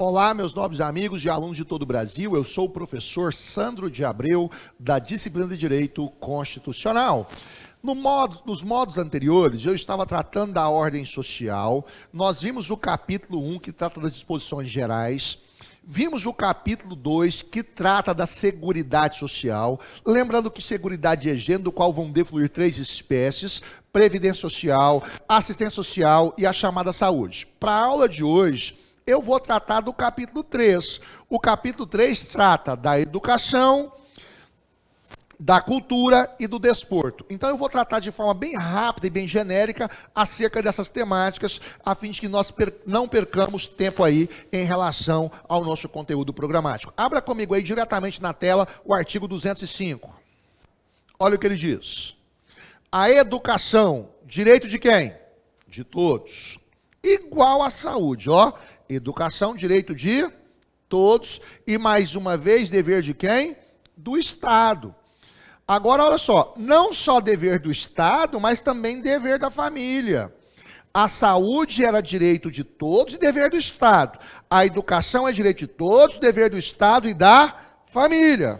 Olá, meus nobres amigos e alunos de todo o Brasil. Eu sou o professor Sandro de Abreu, da disciplina de Direito Constitucional. Nos modos anteriores, eu estava tratando da ordem social. Nós vimos o capítulo 1, que trata das disposições gerais. Vimos o capítulo 2, que trata da Seguridade Social. Lembrando que Seguridade é gênero, do qual vão defluir 3 espécies: Previdência Social, Assistência Social e a chamada Saúde. Para a aula de hoje, eu vou tratar do capítulo 3. O capítulo 3 trata da educação, da cultura e do desporto. Então eu vou tratar de forma bem rápida e bem genérica acerca dessas temáticas, a fim de que nós não percamos tempo aí em relação ao nosso conteúdo programático. Abra comigo aí diretamente na tela o artigo 205. Olha o que ele diz. A educação, direito de quem? De todos. Igual à saúde, ó. Educação, direito de todos. E mais uma vez, dever de quem? Do Estado. Agora, olha só, não só dever do Estado, mas também dever da família. A saúde era direito de todos e dever do Estado. A educação é direito de todos, dever do Estado e da família.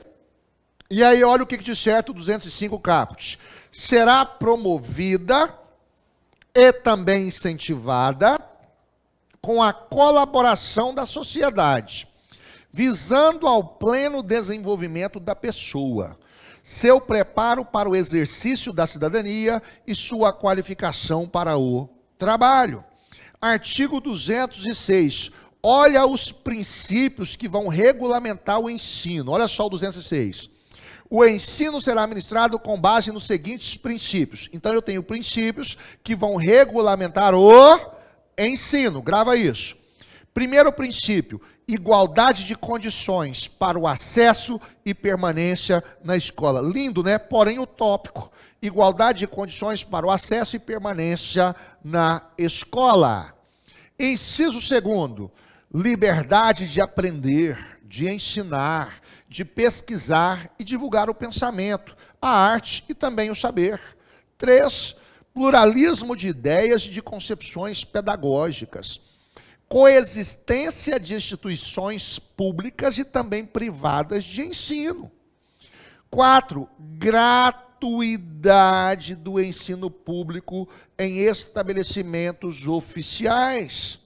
E aí, olha o que diz certo o 205 caput. Será promovida e também incentivada com a colaboração da sociedade, visando ao pleno desenvolvimento da pessoa, seu preparo para o exercício da cidadania e sua qualificação para o trabalho. Artigo 206. Olha os princípios que vão regulamentar o ensino. Olha só o 206. O ensino será ministrado com base nos seguintes princípios. Então eu tenho princípios que vão regulamentar o ensino. Grava isso. Primeiro princípio: igualdade de condições para o acesso e permanência na escola. Lindo, né? Porém utópico. Igualdade de condições para o acesso e permanência na escola. Inciso segundo: liberdade de aprender, de ensinar, de pesquisar e divulgar o pensamento, a arte e também o saber. 3. Pluralismo de ideias e de concepções pedagógicas. Coexistência de instituições públicas e também privadas de ensino. 4. Gratuidade do ensino público em estabelecimentos oficiais.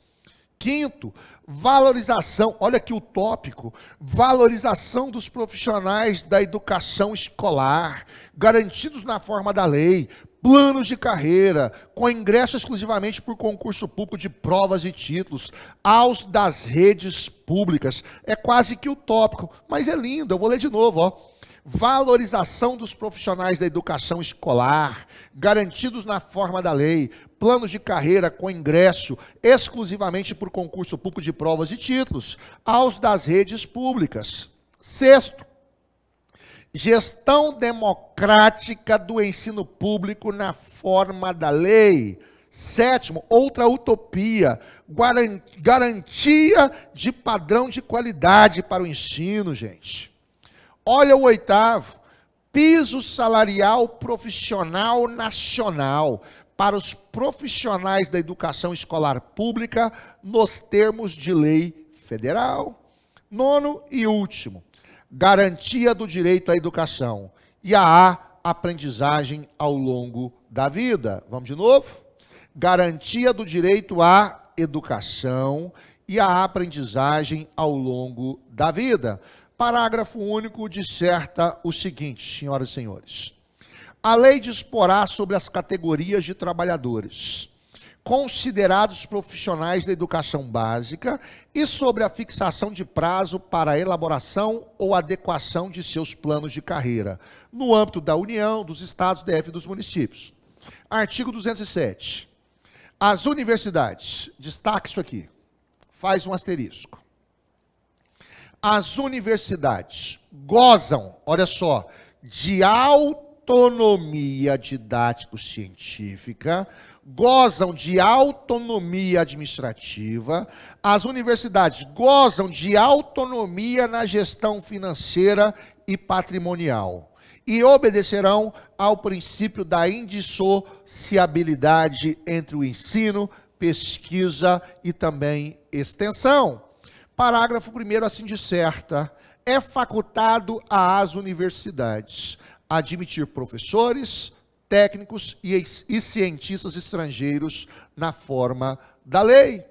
5. Valorização, olha que utópico, valorização dos profissionais da educação escolar, garantidos na forma da lei, planos de carreira, com ingresso exclusivamente por concurso público de provas e títulos, aos das redes públicas. É quase que utópico, mas é lindo, eu vou ler de novo, ó. Valorização dos profissionais da educação escolar, garantidos na forma da lei, planos de carreira com ingresso exclusivamente por concurso público de provas e títulos, aos das redes públicas. 6. Gestão democrática do ensino público na forma da lei. 7. Outra utopia, garantia de padrão de qualidade para o ensino, gente. Olha o 8. Piso salarial profissional nacional para os profissionais da educação escolar pública nos termos de lei federal. 9. E último, garantia do direito à educação e à aprendizagem ao longo da vida. Vamos de novo? Garantia do direito à educação e à aprendizagem ao longo da vida. Parágrafo único disserta o seguinte, senhoras e senhores. A lei disporá sobre as categorias de trabalhadores considerados profissionais da educação básica e sobre a fixação de prazo para a elaboração ou adequação de seus planos de carreira, no âmbito da União, dos Estados, DF e dos municípios. Artigo 207. As universidades, destaque isso aqui, faz um asterisco. As universidades gozam, olha só, de autonomia didático-científica, gozam de autonomia administrativa, as universidades gozam de autonomia na gestão financeira e patrimonial e obedecerão ao princípio da indissociabilidade entre o ensino, pesquisa e também extensão. Parágrafo 1º assim disserta: é facultado às universidades admitir professores, técnicos e cientistas estrangeiros na forma da lei.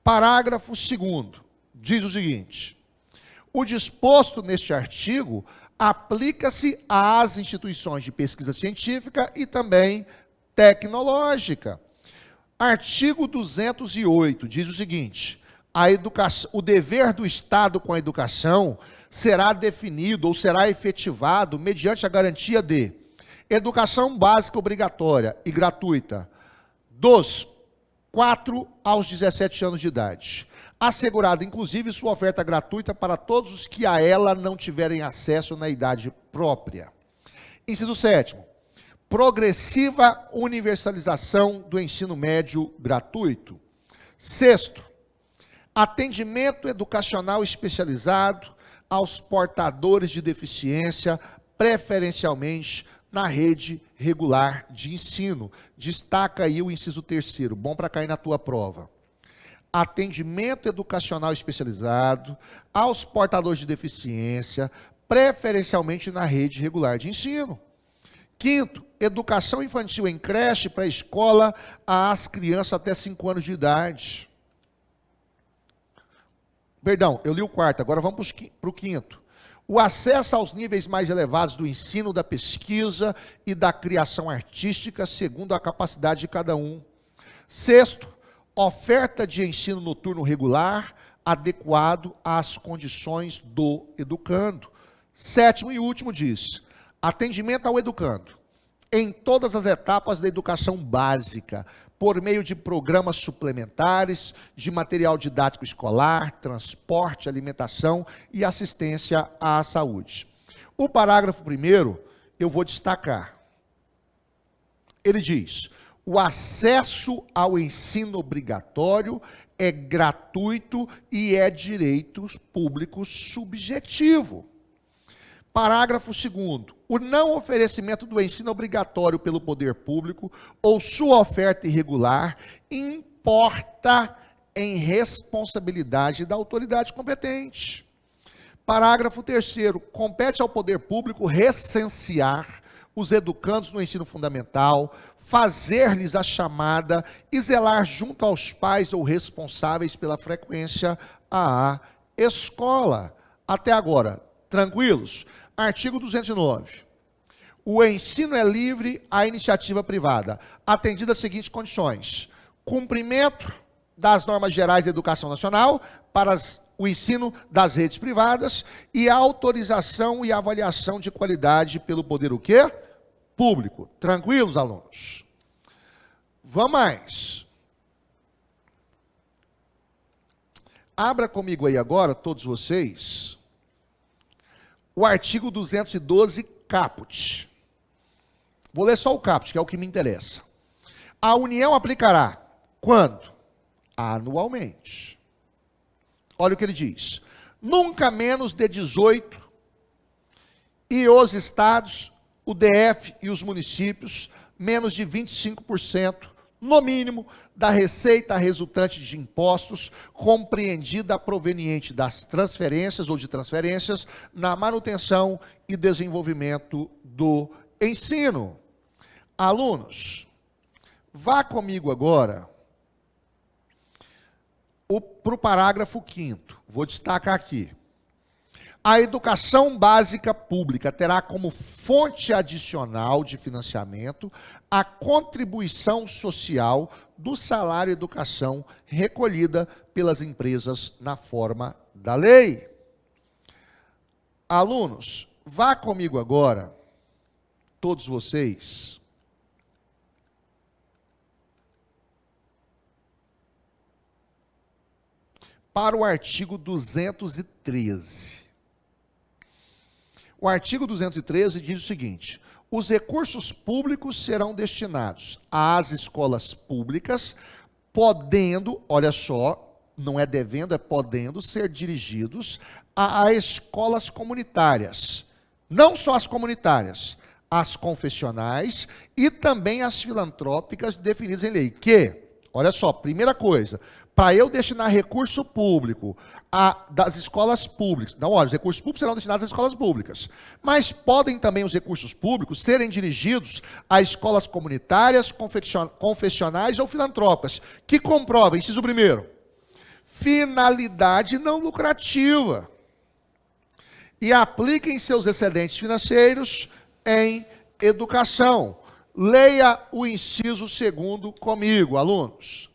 Parágrafo 2º diz o seguinte: o disposto neste artigo aplica-se às instituições de pesquisa científica e também tecnológica. Artigo 208 diz o seguinte: o dever do Estado com a educação será definido ou será efetivado mediante a garantia de educação básica obrigatória e gratuita dos 4 aos 17 anos de idade, assegurada inclusive sua oferta gratuita para todos os que a ela não tiverem acesso na idade própria. Inciso 7º, progressiva universalização do ensino médio gratuito. 6º, atendimento educacional especializado aos portadores de deficiência, preferencialmente na rede regular de ensino. Destaca aí o inciso 3º, bom para cair na tua prova. Atendimento educacional especializado aos portadores de deficiência, preferencialmente na rede regular de ensino. 5º, educação infantil em creche, pré-escola, às crianças até 5 anos de idade. Perdão, eu li o 4º, agora vamos para o 5º. O acesso aos níveis mais elevados do ensino, da pesquisa e da criação artística, segundo a capacidade de cada um. 6º, oferta de ensino noturno regular, adequado às condições do educando. 7º e último diz: atendimento ao educando em todas as etapas da educação básica, por meio de programas suplementares, de material didático escolar, transporte, alimentação e assistência à saúde. O parágrafo 1º eu vou destacar. Ele diz: o acesso ao ensino obrigatório é gratuito e é direito público subjetivo. Parágrafo 2º, o não oferecimento do ensino obrigatório pelo poder público ou sua oferta irregular importa em responsabilidade da autoridade competente. Parágrafo 3º, compete ao poder público recensear os educandos no ensino fundamental, fazer-lhes a chamada e zelar junto aos pais ou responsáveis pela frequência à escola. Até agora, tranquilos? Artigo 209. O ensino é livre à iniciativa privada, atendida as seguintes condições: cumprimento das normas gerais da educação nacional para o ensino das redes privadas e a autorização e avaliação de qualidade pelo poder o quê? Público. Tranquilos, alunos? Vamos mais. Abra comigo aí agora, todos vocês, o artigo 212, caput. Vou ler só o caput, que é o que me interessa. A União aplicará quando? Anualmente. Olha o que ele diz: nunca menos de 18, e os estados, o DF e os municípios, menos de 25%, no mínimo, da receita resultante de impostos, compreendida proveniente das transferências ou de transferências, na manutenção e desenvolvimento do ensino. Alunos, vá comigo agora para o parágrafo 5º. Vou destacar aqui. A educação básica pública terá como fonte adicional de financiamento a contribuição social do salário educação recolhida pelas empresas na forma da lei. Alunos, vá comigo agora, todos vocês, para o artigo 213. O artigo 213 diz o seguinte: os recursos públicos serão destinados às escolas públicas, podendo, olha só, não é devendo, é podendo ser dirigidos a escolas comunitárias. Não só as comunitárias, as confessionais e também as filantrópicas definidas em lei. Que, Olha só, primeira coisa, para eu destinar recurso público das escolas públicas, não, olha, os recursos públicos serão destinados às escolas públicas, mas podem também os recursos públicos serem dirigidos a escolas comunitárias, confessionais ou filantrópicas, que comprovem, inciso primeiro, finalidade não lucrativa, e apliquem seus excedentes financeiros em educação. Leia o inciso segundo comigo, alunos.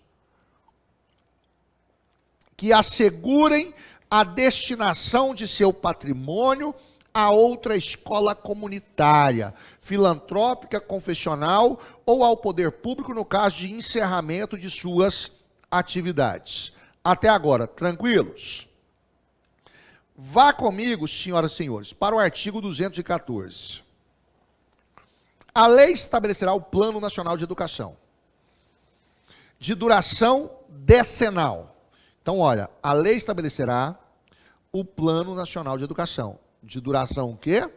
Que assegurem a destinação de seu patrimônio a outra escola comunitária, filantrópica, confessional ou ao poder público no caso de encerramento de suas atividades. Até agora, tranquilos? Vá comigo, senhoras e senhores, para o artigo 214. A lei estabelecerá o Plano Nacional de Educação, de duração decenal. Então, olha, a lei estabelecerá o Plano Nacional de Educação, de duração o quê?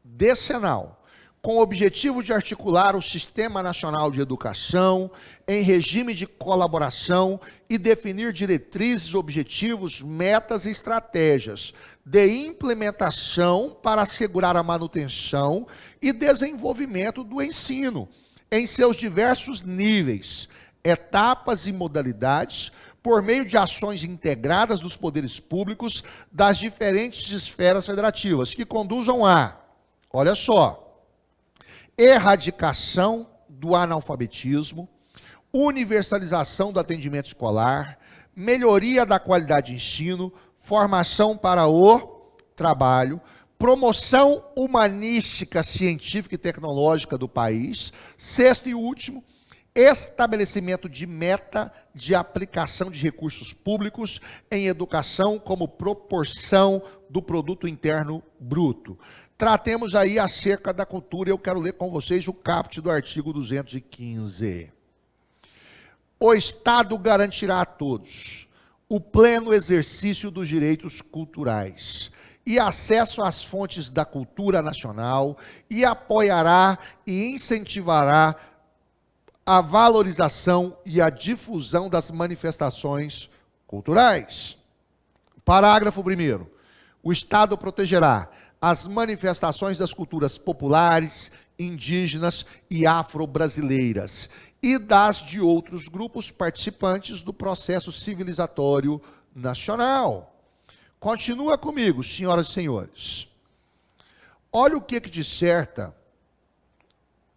Decenal, com o objetivo de articular o Sistema Nacional de Educação em regime de colaboração e definir diretrizes, objetivos, metas e estratégias de implementação para assegurar a manutenção e desenvolvimento do ensino em seus diversos níveis, etapas e modalidades, por meio de ações integradas dos poderes públicos das diferentes esferas federativas, que conduzam a, olha só, erradicação do analfabetismo, universalização do atendimento escolar, melhoria da qualidade de ensino, formação para o trabalho, promoção humanística, científica e tecnológica do país. Sexto e último, estabelecimento de meta de aplicação de recursos públicos em educação como proporção do produto interno bruto. Tratemos aí acerca da cultura, eu quero ler com vocês o caput do artigo 215. O Estado garantirá a todos o pleno exercício dos direitos culturais e acesso às fontes da cultura nacional e apoiará e incentivará a valorização e a difusão das manifestações culturais. Parágrafo 1º. O Estado protegerá as manifestações das culturas populares, indígenas e afro-brasileiras e das de outros grupos participantes do processo civilizatório nacional. Continua comigo, senhoras e senhores. Olha o que disserta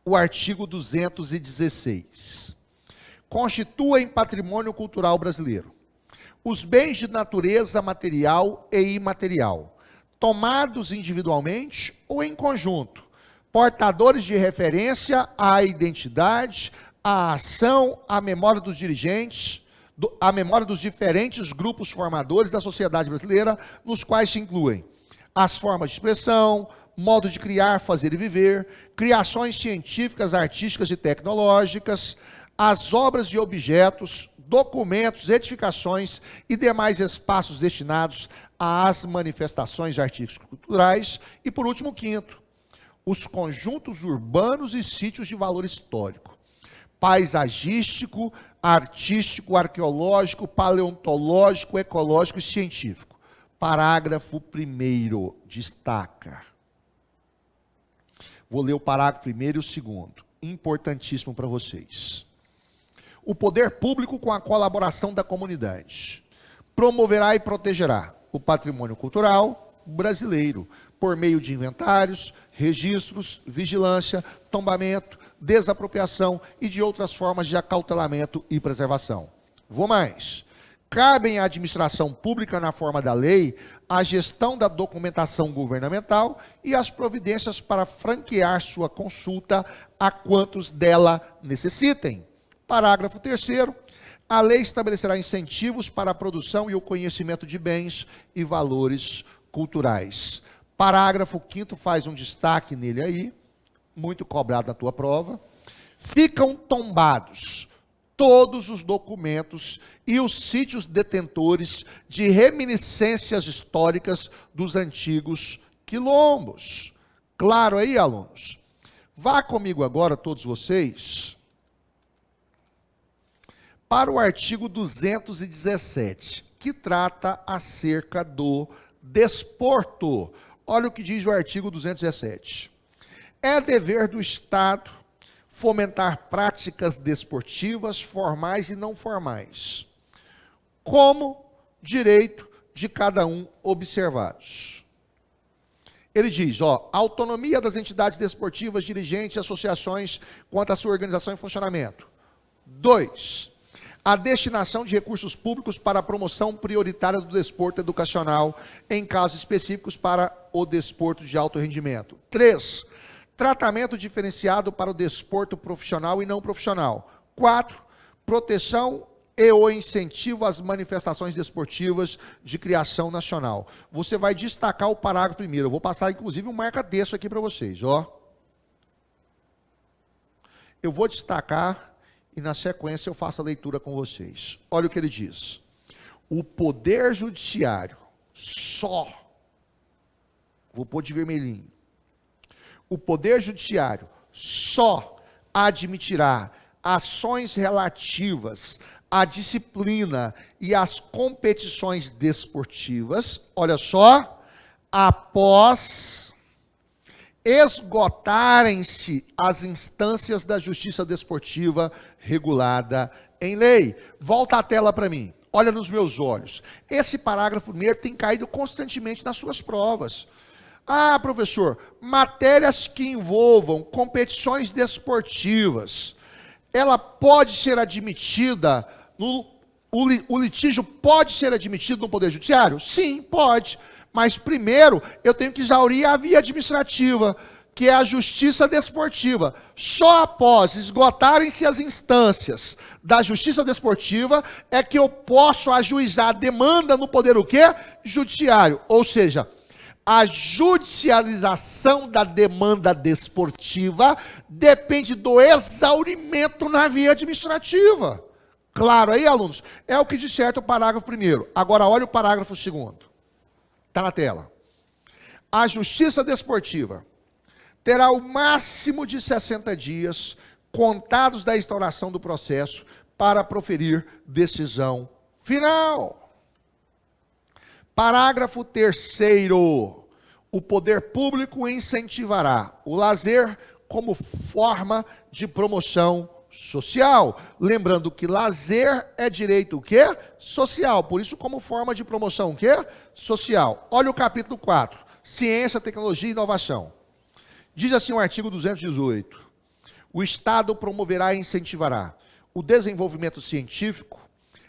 o artigo 216. Constituem patrimônio cultural brasileiro os bens de natureza material e imaterial, tomados individualmente ou em conjunto, portadores de referência à identidade, à ação, à memória dos dirigentes, à memória dos diferentes grupos formadores da sociedade brasileira, nos quais se incluem as formas de expressão, modo de criar, fazer e viver, criações científicas, artísticas e tecnológicas, as obras e objetos, documentos, edificações e demais espaços destinados às manifestações artísticas e culturais. E por último, quinto, os conjuntos urbanos e sítios de valor histórico, paisagístico, artístico, arqueológico, paleontológico, ecológico e científico. Parágrafo 1º, destaca. Vou ler o parágrafo 1º e o 2º, importantíssimo para vocês. O poder público, com a colaboração da comunidade, promoverá e protegerá o patrimônio cultural brasileiro, por meio de inventários, registros, vigilância, tombamento, desapropriação e de outras formas de acautelamento e preservação. Vou mais. Cabem à administração pública, na forma da lei, a gestão da documentação governamental e as providências para franquear sua consulta a quantos dela necessitem. Parágrafo 3º. A lei estabelecerá incentivos para a produção e o conhecimento de bens e valores culturais. Parágrafo 5º faz um destaque nele aí, muito cobrado na tua prova. Ficam tombados todos os documentos e os sítios detentores de reminiscências históricas dos antigos quilombos. Claro aí, alunos? Vá comigo agora, todos vocês, para o artigo 217, que trata acerca do desporto. Olha o que diz o artigo 217. É dever do Estado fomentar práticas desportivas formais e não formais, como direito de cada um observados. Ele diz, autonomia das entidades desportivas, dirigentes e associações quanto à sua organização e funcionamento. 2. A destinação de recursos públicos para a promoção prioritária do desporto educacional, em casos específicos para o desporto de alto rendimento. 3. Tratamento diferenciado para o desporto profissional e não profissional. 4. Proteção e o incentivo às manifestações desportivas de criação nacional. Você vai destacar o parágrafo primeiro. Eu vou passar, inclusive, um marca-texto aqui para vocês. Eu vou destacar e, na sequência, eu faço a leitura com vocês. Olha o que ele diz. O Poder Judiciário vou pôr de vermelhinho, o Poder Judiciário só admitirá ações relativas à disciplina e às competições desportivas, olha só, após esgotarem-se as instâncias da justiça desportiva regulada em lei. Volta a tela para mim, olha nos meus olhos. Esse parágrafo primeiro tem caído constantemente nas suas provas. Ah, professor, matérias que envolvam competições desportivas, ela pode ser admitida, o litígio pode ser admitido no Poder Judiciário? Sim, pode. Mas primeiro eu tenho que exaurir a via administrativa, que é a justiça desportiva. Só após esgotarem-se as instâncias da justiça desportiva é que eu posso ajuizar a demanda no Poder o quê? Judiciário. Ou seja, a judicialização da demanda desportiva depende do exaurimento na via administrativa. Claro aí, alunos? É o que disserta o parágrafo primeiro. Agora, olha o parágrafo segundo. Está na tela. A justiça desportiva terá o máximo de 60 dias, contados da instauração do processo, para proferir decisão final. Parágrafo 3º. O poder público incentivará o lazer como forma de promoção social. Lembrando que lazer é direito o quê? Social. Por isso, como forma de promoção o quê? Social. Olha o capítulo 4. Ciência, tecnologia e inovação. Diz assim o artigo 218. O Estado promoverá e incentivará o desenvolvimento científico,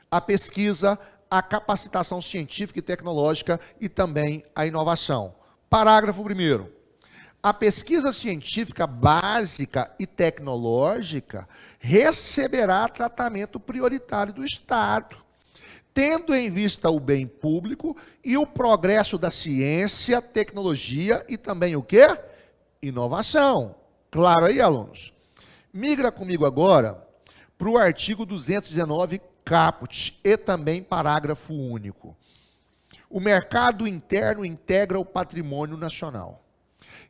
a pesquisa, a capacitação científica e tecnológica e também a inovação. Parágrafo 1º. A pesquisa científica básica e tecnológica receberá tratamento prioritário do Estado, tendo em vista o bem público e o progresso da ciência, tecnologia e também o quê? Inovação. Claro aí, alunos? Migra comigo agora para o artigo 219, caput, e também parágrafo único. O mercado interno integra o patrimônio nacional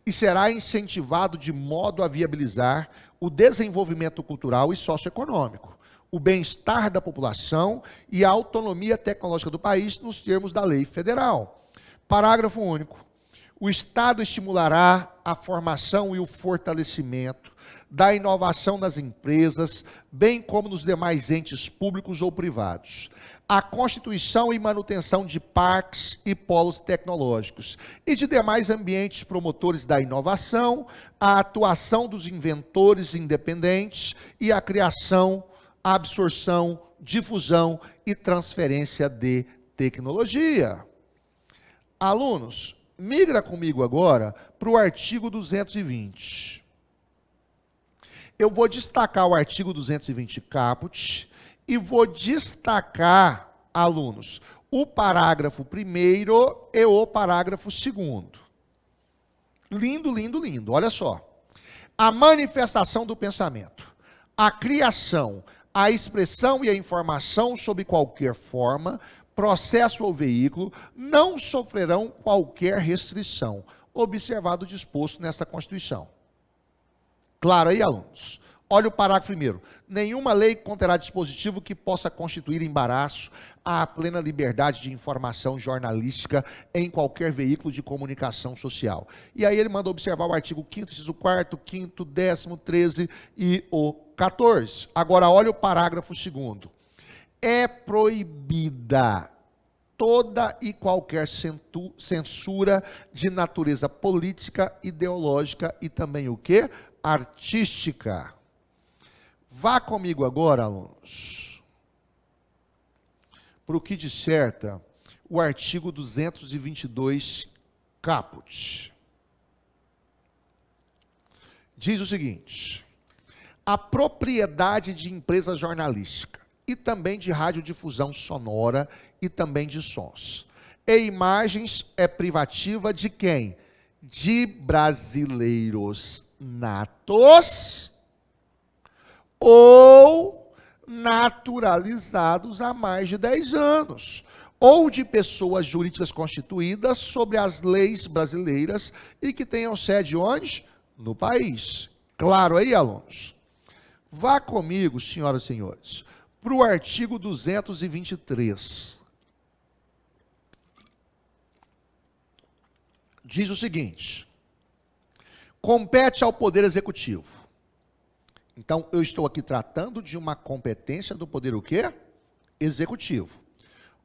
e será incentivado de modo a viabilizar o desenvolvimento cultural e socioeconômico, o bem-estar da população e a autonomia tecnológica do país nos termos da lei federal. Parágrafo único. O Estado estimulará a formação e o fortalecimento da inovação nas empresas, bem como nos demais entes públicos ou privados, a constituição e manutenção de parques e polos tecnológicos e de demais ambientes promotores da inovação, a atuação dos inventores independentes e a criação, absorção, difusão e transferência de tecnologia. Alunos, migra comigo agora para o artigo 220. Eu vou destacar o artigo 220 caput e vou destacar, alunos, o parágrafo 1º e o parágrafo 2º. Lindo, lindo, lindo. Olha só. A manifestação do pensamento, a criação, a expressão e a informação sob qualquer forma, processo ou veículo, não sofrerão qualquer restrição, observado o disposto nesta Constituição. Claro aí, alunos? Olha o parágrafo primeiro. Nenhuma lei conterá dispositivo que possa constituir embaraço à plena liberdade de informação jornalística em qualquer veículo de comunicação social. E aí ele manda observar o artigo 5º, inciso 4º, 5º, 10º, 13º e o 14º. Agora olha o parágrafo 2º. É proibida toda e qualquer censura de natureza política, ideológica e também o quê? Artística. Vá comigo agora, alunos, para o que disserta o artigo 222, caput. Diz o seguinte: a propriedade de empresa jornalística e também de radiodifusão sonora e também de sons e imagens é privativa de quem? De brasileiros natos ou naturalizados há mais de 10 anos, ou de pessoas jurídicas constituídas sobre as leis brasileiras e que tenham sede onde? No país. Claro aí, alunos? Vá comigo, senhoras e senhores, para o artigo 223. Diz o seguinte: compete ao Poder Executivo. Então, eu estou aqui tratando de uma competência do Poder o quê? Executivo.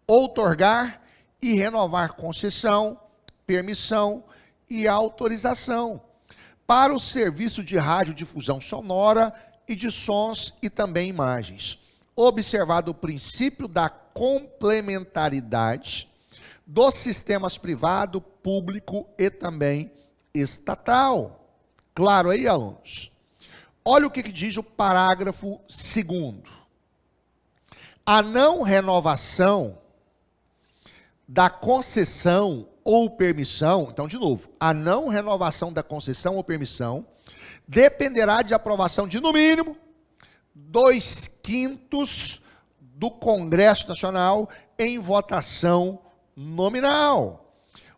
Outorgar e renovar concessão, permissão e autorização para o serviço de radiodifusão sonora e de sons e também imagens, observado o princípio da complementaridade dos sistemas privado, público e também estatal. Claro aí, alunos? Olha o que diz o parágrafo 2º. A não renovação da concessão ou permissão, então de novo, a não renovação da concessão ou permissão dependerá de aprovação de, no mínimo, 2/5 do Congresso Nacional em votação nominal.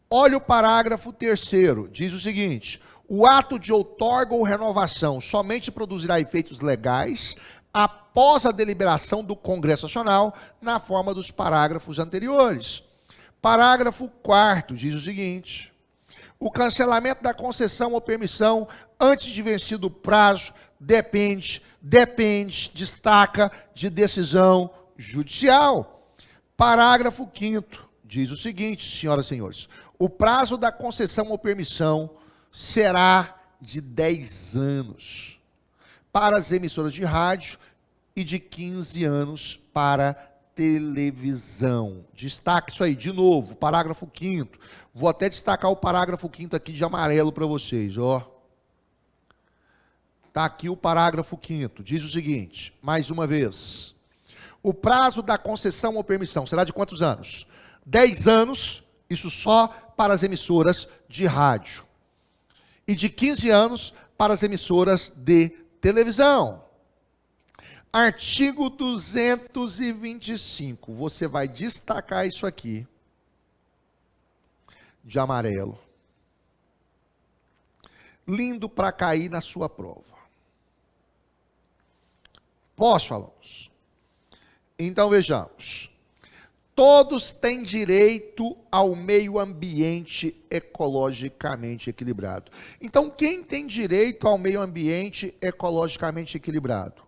Olha o parágrafo 3º, diz o seguinte: o ato de outorga ou renovação somente produzirá efeitos legais após a deliberação do Congresso Nacional, na forma dos parágrafos anteriores. Parágrafo 4º diz o seguinte: o cancelamento da concessão ou permissão antes de vencido o prazo destaca de decisão judicial. Parágrafo 5º diz o seguinte, senhoras e senhores: o prazo da concessão ou permissão será de 10 anos para as emissoras de rádio e de 15 anos para televisão. Destaque isso aí, de novo, parágrafo 5º. Vou até destacar o parágrafo 5º aqui de amarelo para vocês, ó. Está aqui o parágrafo 5º, diz o seguinte, mais uma vez: o prazo da concessão ou permissão será de quantos anos? 10 anos, isso só para as emissoras de rádio. E de 15 anos para as emissoras de televisão. Artigo 225, você vai destacar isso aqui, de amarelo. Lindo para cair na sua prova. Posso falar? Então vejamos. Todos têm direito ao meio ambiente ecologicamente equilibrado. Então, quem tem direito ao meio ambiente ecologicamente equilibrado?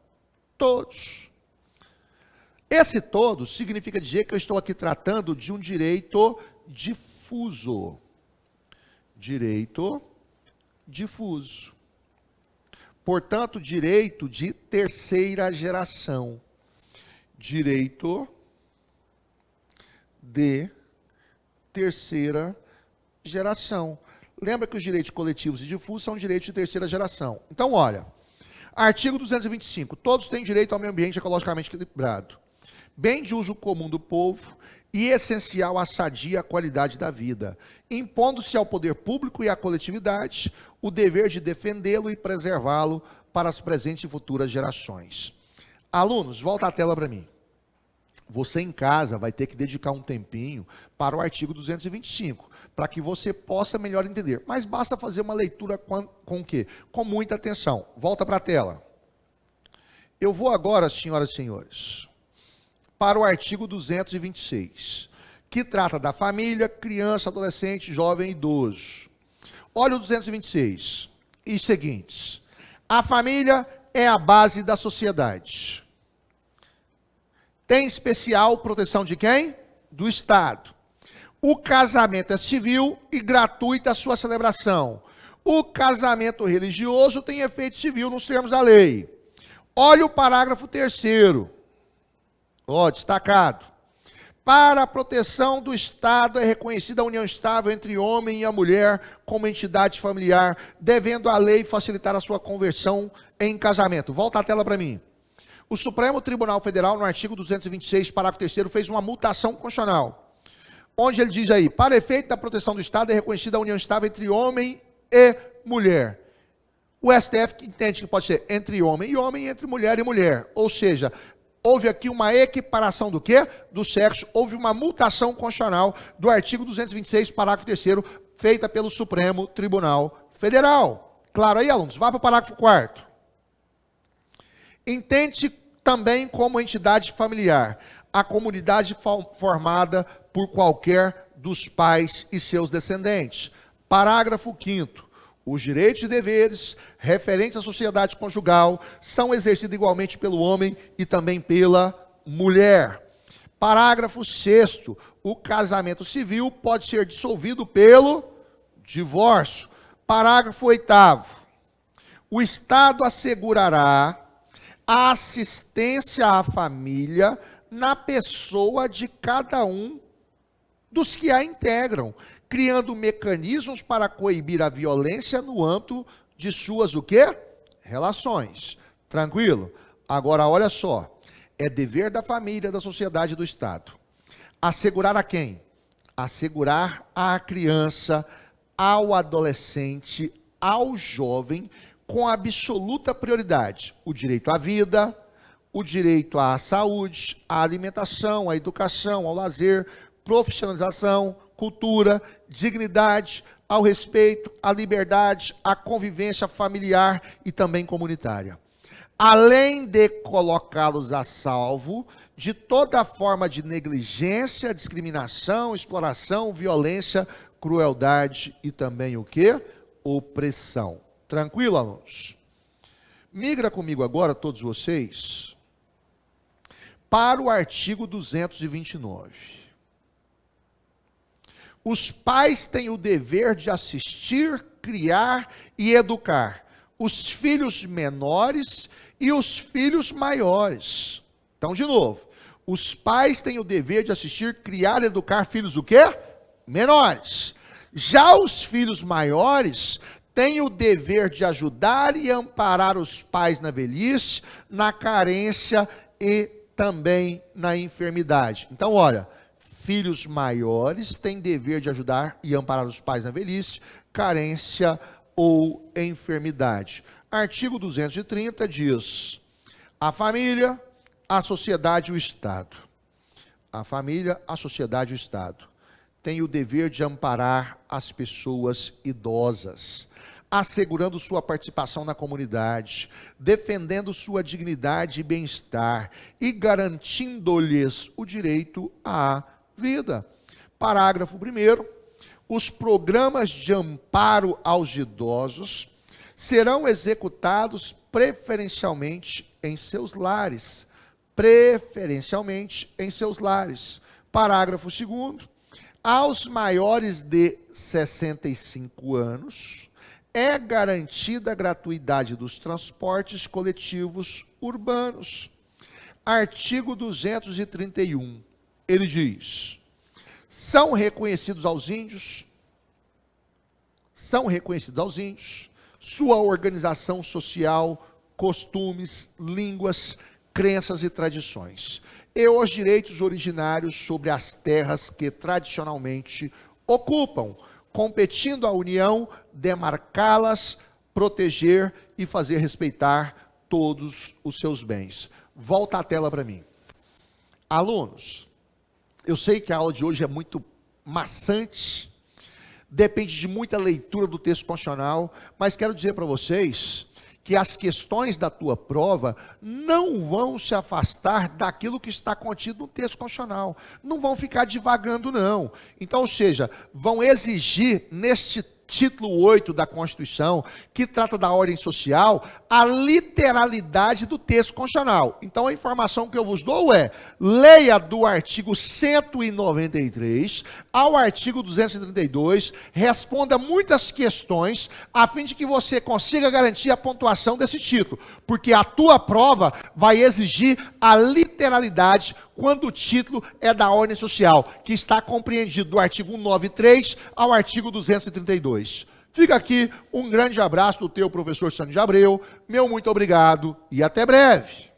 Todos. Esse todos significa dizer que eu estou aqui tratando de um direito difuso. Direito difuso. Portanto, direito de terceira geração. Direito de terceira geração. Lembra que os direitos coletivos e difusos são direitos de terceira geração. Então, olha, artigo 225, todos têm direito ao meio ambiente ecologicamente equilibrado, bem de uso comum do povo e essencial à sadia qualidade da vida, impondo-se ao poder público e à coletividade o dever de defendê-lo e preservá-lo para as presentes e futuras gerações. Alunos, volta a tela para mim. Você em casa vai ter que dedicar um tempinho para o artigo 225, para que você possa melhor entender. Mas basta fazer uma leitura com o quê? Com muita atenção. Volta para a tela. Eu vou agora, senhoras e senhores, para o artigo 226, que trata da família, criança, adolescente, jovem e idoso. Olha o 226 e seguintes. A família é a base da sociedade. Tem especial proteção de quem? Do Estado. O casamento é civil e gratuita a sua celebração. O casamento religioso tem efeito civil nos termos da lei. Olha o parágrafo 3º. Destacado. Para a proteção do Estado é reconhecida a união estável entre o homem e a mulher como entidade familiar, devendo a lei facilitar a sua conversão em casamento. Volta a tela para mim. O Supremo Tribunal Federal, no artigo 226, parágrafo 3º, fez uma mutação constitucional, onde ele diz aí, para efeito da proteção do Estado é reconhecida a união estável entre homem e mulher. O STF entende que pode ser entre homem e entre mulher e mulher. Ou seja, houve aqui uma equiparação do quê? Do sexo. Houve uma mutação constitucional do artigo 226, parágrafo 3º, feita pelo Supremo Tribunal Federal. Claro aí, alunos? Vá para o parágrafo 4º. Entende-se também como entidade familiar a comunidade formada por qualquer dos pais e seus descendentes. Parágrafo 5º. Os direitos e deveres referentes à sociedade conjugal são exercidos igualmente pelo homem e também pela mulher. Parágrafo 6º. O casamento civil pode ser dissolvido pelo divórcio. Parágrafo 8º. O Estado assegurará a assistência à família na pessoa de cada um dos que a integram, criando mecanismos para coibir a violência no âmbito de suas o quê? Relações. Tranquilo? Agora olha só, é dever da família, da sociedade e do Estado. Assegurar a quem? Assegurar à criança, ao adolescente, ao jovem, com absoluta prioridade, o direito à vida, o direito à saúde, à alimentação, à educação, ao lazer, profissionalização, cultura, dignidade, ao respeito, à liberdade, à convivência familiar e também comunitária. Além de colocá-los a salvo de toda forma de negligência, discriminação, exploração, violência, crueldade e também o quê? Opressão. Tranquilo, alunos? Migra comigo agora, todos vocês, para o artigo 229. Os pais têm o dever de assistir, criar e educar os filhos menores e os filhos maiores. Então, de novo, os pais têm o dever de assistir, criar e educar filhos o quê? Menores. Já os filhos maiores têm o dever de ajudar e amparar os pais na velhice, na carência e também na enfermidade. Então, olha, filhos maiores têm dever de ajudar e amparar os pais na velhice, carência ou enfermidade. Artigo 230 diz: a família, a sociedade e o Estado. A família, a sociedade e o Estado têm o dever de amparar as pessoas idosas, assegurando sua participação na comunidade, defendendo sua dignidade e bem-estar e garantindo-lhes o direito à vida. Parágrafo 1º. Os programas de amparo aos idosos serão executados preferencialmente em seus lares. Preferencialmente em seus lares. Parágrafo 2º. Aos maiores de 65 anos, é garantida a gratuidade dos transportes coletivos urbanos. Artigo 231, ele diz: são reconhecidos aos índios sua organização social, costumes, línguas, crenças e tradições, e os direitos originários sobre as terras que tradicionalmente ocupam, competindo à União demarcá-las, proteger e fazer respeitar todos os seus bens. Volta a tela para mim. Alunos, eu sei que a aula de hoje é muito maçante, depende de muita leitura do texto constitucional, mas quero dizer para vocês que as questões da tua prova não vão se afastar daquilo que está contido no texto constitucional. Não vão ficar divagando, não. Então, ou seja, vão exigir neste título 8 da Constituição, que trata da ordem social, a literalidade do texto constitucional. Então, a informação que eu vos dou é, leia do artigo 193 ao artigo 232, responda muitas questões, a fim de que você consiga garantir a pontuação desse título, porque a tua prova vai exigir a literalidade quando o título é da ordem social, que está compreendido do artigo 193 ao artigo 232. Fica aqui um grande abraço do teu professor Sandro de Abreu, meu muito obrigado e até breve.